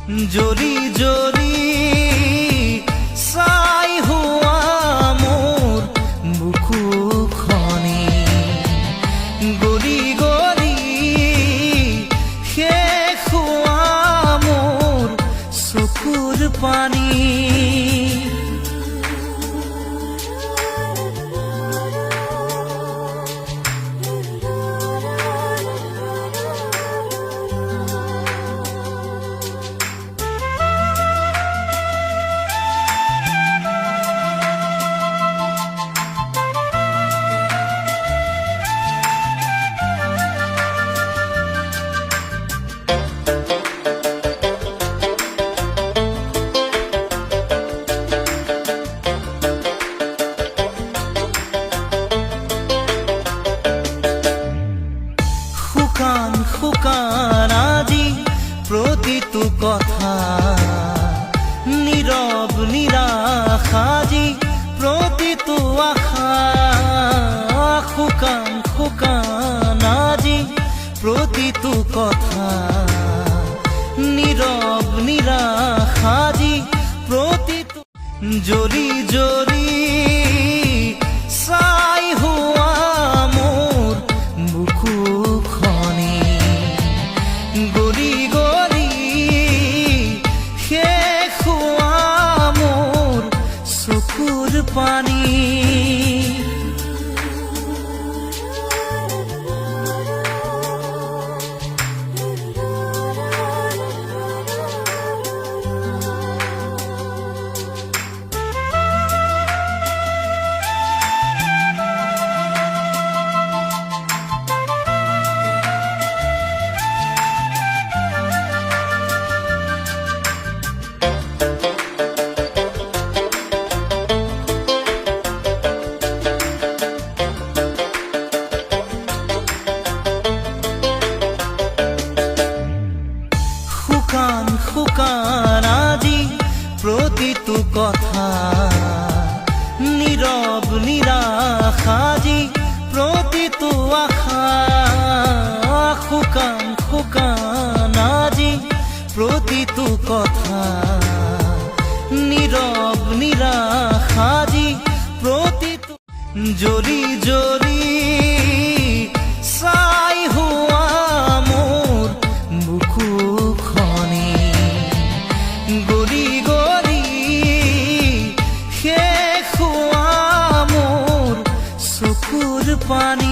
জৰি জৰি চাই হোৱা মোৰ বুকুখনি গলি গলি শেষ হোৱা মোৰ চকুৰ পানী শুকান আজি প্ৰতিটো কথা নীৰৱ নিৰাশ আজি প্ৰতিটো আশা শুকান আজি প্ৰতিটো কথা নীৰৱ নিৰাশ আজি প্ৰতিটো জৰি জৰি চাই হোৱা মোৰ বুকুখনি গলি গলি শেষ হোৱা মোৰ চকুৰ পানী শুকান আজি প্ৰতিটো কথা নীৰৱ নিৰাশ আজি প্ৰতিটো আশা শুকান আজি প্ৰতিটো কথা নীৰৱ নিৰাশ আজি প্ৰতিটো জৰি জৰি চাই হোৱা মোৰ বুকুখনি গলি গলি শেষ হোৱা মোৰ চকুৰ পানী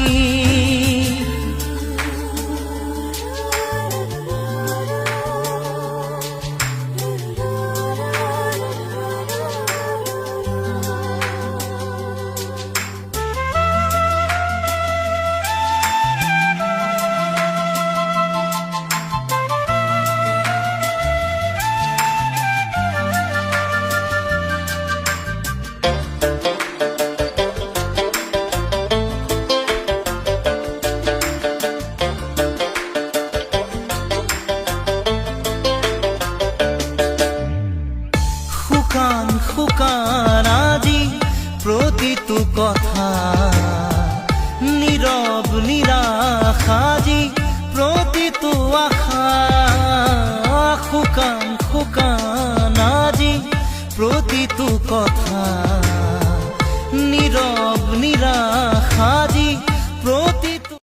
শুকান আজি প্ৰতিটো কথা নীৰৱ নিৰাশ আজি প্ৰতিটো আশা শুকান আজি প্ৰতিটো কথা